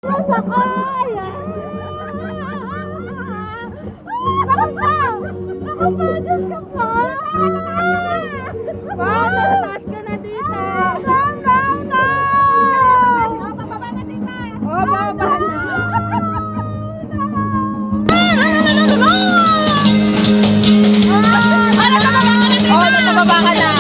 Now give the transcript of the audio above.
Sakay! Ako pa! Ako pa! Diyos ka pa! Paano? Taas ka na, tita! Down, down, down! O, bababa na, tita! O, bababa na! O, nababa ka na, tita!